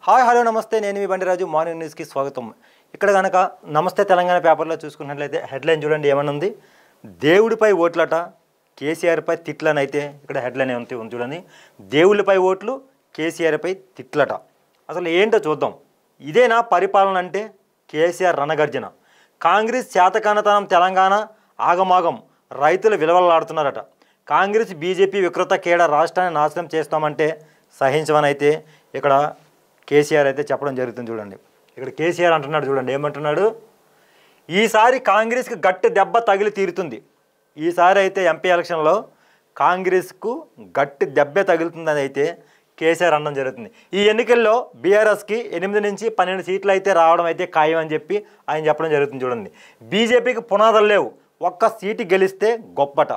Hi hello నమస్తే, నేను మీ Bandiraju. Morning న్యూస్కి స్వాగతం. ఇక్కడ కనుక నమస్తే తెలంగాణ పేపర్లో చూసుకున్నట్లయితే హెడ్లైన్ చూడండి ఏమనుంది. దేవుడిపై ఓట్లట, కేసీఆర్పై తిట్లని అయితే ఇక్కడ హెడ్లైన్ ఏమంటే ఉంది చూడండి. దేవుళ్ళపై ఓట్లు, కేసీఆర్పై తిట్లట. అసలు ఏంటో చూద్దాం. ఇదేనా పరిపాలన అంటే? కేసీఆర్ రణగర్జన. కాంగ్రెస్ చేతకానతనం, తెలంగాణ ఆగమాగం, రైతులు విలువలాడుతున్నారట. కాంగ్రెస్ బీజేపీ వికృత కేడ రాష్ట్రాన్ని నాశనం చేస్తామంటే సహించమని అయితే ఇక్కడ కేసీఆర్ అయితే చెప్పడం జరుగుతుంది చూడండి. ఇక్కడ కేసీఆర్ అంటున్నాడు చూడండి, ఏమంటున్నాడు, ఈసారి కాంగ్రెస్కి గట్టి దెబ్బ తగిలి తీరుతుంది. ఈసారి అయితే ఎంపీ ఎలక్షన్లో కాంగ్రెస్కు గట్టి దెబ్బే తగులుతుందని అయితే కేసీఆర్ అనడం జరుగుతుంది. ఈ ఎన్నికల్లో బీఆర్ఎస్కి 8 నుంచి 12 సీట్లు అయితే రావడం అయితే ఖాయం అని చెప్పి ఆయన చెప్పడం జరుగుతుంది చూడండి. బీజేపీకి పునాదులు లేవు, ఒక్క సీటు గెలిస్తే గొప్పట.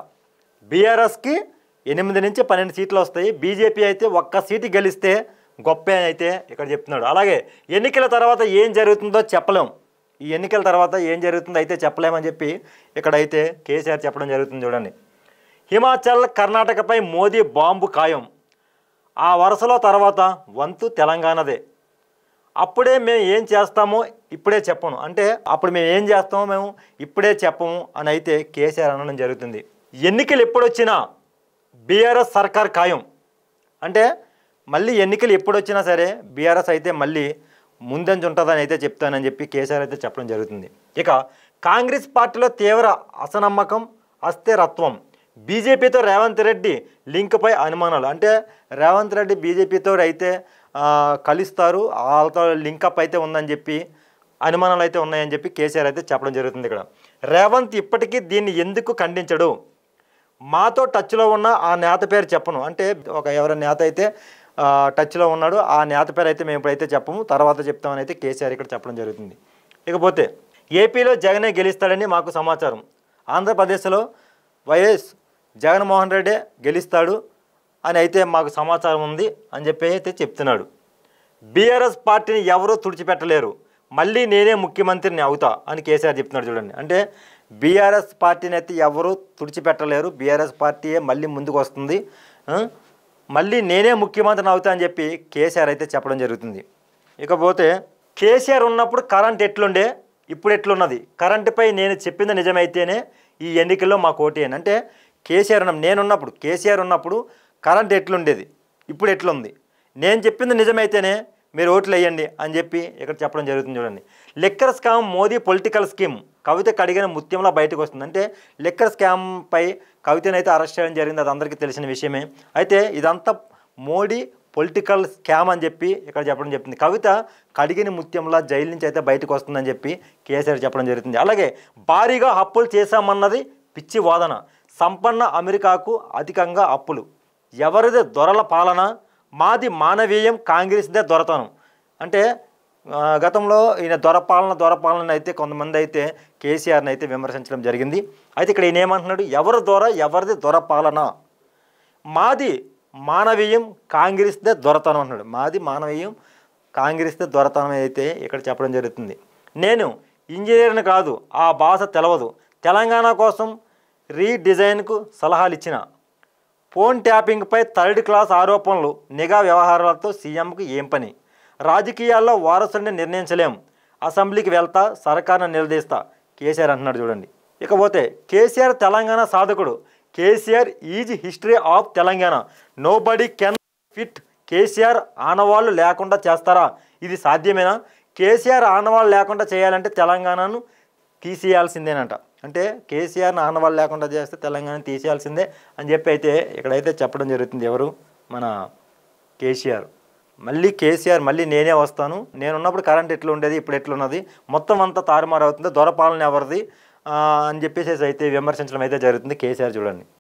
బీఆర్ఎస్కి 8 నుంచి 12 సీట్లు వస్తాయి, బీజేపీ అయితే ఒక్క సీటు గెలిస్తే గొప్ప అయితే ఇక్కడ చెప్తున్నాడు. అలాగే ఎన్నికల తర్వాత ఏం జరుగుతుందో చెప్పలేం, ఈ ఎన్నికల తర్వాత ఏం జరుగుతుందో అయితే చెప్పలేమని చెప్పి ఇక్కడైతే కేసీఆర్ చెప్పడం జరుగుతుంది చూడండి. హిమాచల్ కర్ణాటకపై మోదీ బాంబు ఖాయం, ఆ వరుసలో తర్వాత వంతు తెలంగాణదే. అప్పుడే మేము ఏం చేస్తామో ఇప్పుడే చెప్పను, అంటే అప్పుడు మేము ఏం చేస్తామో మేము ఇప్పుడే చెప్పము అని అయితే కేసీఆర్ అనడం జరుగుతుంది. ఎన్నికలు ఎప్పుడొచ్చినా బీఆర్ఎస్ సర్కార్ ఖాయం, అంటే మళ్ళీ ఎన్నికలు ఎప్పుడొచ్చినా సరే బీఆర్ఎస్ అయితే మళ్ళీ ముందంజ ఉంటుందని అయితే చెప్తానని చెప్పి కేసీఆర్ అయితే చెప్పడం జరుగుతుంది. ఇక కాంగ్రెస్ పార్టీలో తీవ్ర అసనమ్మకం, అస్థిరత్వం. బీజేపీతో రేవంత్ రెడ్డి లింక్పై అనుమానాలు, అంటే రేవంత్ రెడ్డి బీజేపీతో అయితే కలుస్తారు, వాళ్ళతో లింకప్ అయితే ఉందని చెప్పి అనుమానాలు అయితే ఉన్నాయని చెప్పి కేసీఆర్ అయితే చెప్పడం జరుగుతుంది. ఇక్కడ రేవంత్ ఇప్పటికీ దీన్ని ఎందుకు ఖండించడు, మాతో టచ్లో ఉన్న ఆ నేత పేరు చెప్పను, అంటే ఎవరి నేత అయితే టచ్లో ఉన్నాడు ఆ నేత పేరు అయితే మేము ఇప్పుడైతే చెప్పము, తర్వాత చెప్తామని అయితే కేసీఆర్ ఇక్కడ చెప్పడం జరుగుతుంది. ఇకపోతే ఏపీలో జగనే గెలుస్తాడని మాకు సమాచారం, ఆంధ్రప్రదేశ్లో వైఎస్ జగన్మోహన్ రెడ్డి గెలుస్తాడు అని అయితే మాకు సమాచారం ఉంది అని చెప్పి అయితే చెప్తున్నాడు. బీఆర్ఎస్ పార్టీని ఎవరూ తుడిచిపెట్టలేరు, మళ్ళీ నేనే ముఖ్యమంత్రిని అవుతా అని కేసీఆర్ చెప్తున్నాడు చూడండి. అంటే బీఆర్ఎస్ పార్టీని అయితే ఎవరూ తుడిచిపెట్టలేరు, బీఆర్ఎస్ పార్టీయే మళ్ళీ ముందుకు వస్తుంది, మళ్ళీ నేనే ముఖ్యమంత్రిని అవుతా అని చెప్పి కేసీఆర్ అయితే చెప్పడం జరుగుతుంది. ఇకపోతే కేసీఆర్ ఉన్నప్పుడు కరెంట్ ఎట్లుండే, ఇప్పుడు ఎట్లున్నది, కరెంటుపై నేను చెప్పింది నిజమైతేనే ఈ ఎన్నికల్లో మాకు ఓటు వేయండి. అంటే కేసీఆర్ ఉన్నప్పుడు కరెంట్ ఎట్లుండేది, ఇప్పుడు ఎట్లుంది, నేను చెప్పింది నిజమైతేనే మీరు ఓట్లు వేయండి అని చెప్పి ఇక్కడ చెప్పడం జరుగుతుంది చూడండి. Liquor scam Modi political scheme, Kavitha కడిగిన ముత్యంలా బయటకు వస్తుంది. అంటే లిక్కర్ స్కామ్పై కవితనైతే అరెస్ట్ చేయడం జరిగింది, అది అందరికీ తెలిసిన విషయమే. అయితే ఇదంతా మోడీ పొలిటికల్ స్కామ్ అని చెప్పి ఇక్కడ చెప్పడం చెప్తుంది. కవిత కడిగిన ముత్యంలా జైలు నుంచి అయితే బయటకు వస్తుందని చెప్పి కేసీఆర్ చెప్పడం జరుగుతుంది. అలాగే భారీగా అప్పులు చేశామన్నది పిచ్చి వాదన, సంపన్న అమెరికాకు అధికంగా అప్పులు, ఎవరిదే దొరల పాలన, మాది మానవీయం, కాంగ్రెస్దే దొరతనం. అంటే గతంలో ఈయన దొరపాలన అయితే కొంతమంది అయితే కేసీఆర్ని అయితే విమర్శించడం జరిగింది. అయితే ఇక్కడ ఈయన ఏమంటున్నాడు, ఎవరిది దొరపాలన, మాది మానవీయం, కాంగ్రెస్దే దొరతనం అంటున్నాడు. మాది మానవీయం, కాంగ్రెస్దే దొరతనం అయితే ఇక్కడ చెప్పడం జరుగుతుంది. నేను ఇంజనీర్ని కాదు, ఆ భాష తెలవదు, తెలంగాణ కోసం రీడిజైన్కు సలహాలు ఇచ్చిన, ఫోన్ ట్యాపింగ్పై 3rd క్లాస్ ఆరోపణలు, నిఘా వ్యవహారాలతో సీఎంకు ఏం పని, రాజకీయాల్లో వారసుడిని నిర్ణయించలేం, అసెంబ్లీకి వెళ్తా సర్కారును నిలదీస్తా కేసీఆర్ అంటున్నాడు చూడండి. ఇకపోతే కేసీఆర్ తెలంగాణ సాధకుడు, KCR is history of Telangana, nobody can fit KCR ఆనవాళ్ళు లేకుండా చేస్తారా, ఇది సాధ్యమేనా, కేసీఆర్ ఆనవాళ్ళు లేకుండా చేయాలంటే తెలంగాణను తీసేయాల్సిందేనంట. అంటే కేసీఆర్ని ఆనవాళ్ళు లేకుండా చేస్తే తెలంగాణను తీసేయాల్సిందే అని చెప్పి అయితే ఇక్కడైతే చెప్పడం జరుగుతుంది. ఎవరు, మన కేసీఆర్. మళ్ళీ నేనే వస్తాను, నేనున్నప్పుడు కరెంట్ ఎట్లా ఉండేది, ఇప్పుడు ఎట్లున్నది, మొత్తం అంతా తారుమారు అవుతుంది, దొరపాలన ఎవరిది అని చెప్పేసి అయితే విమర్శించడం అయితే జరుగుతుంది కేసీఆర్ చూడండి.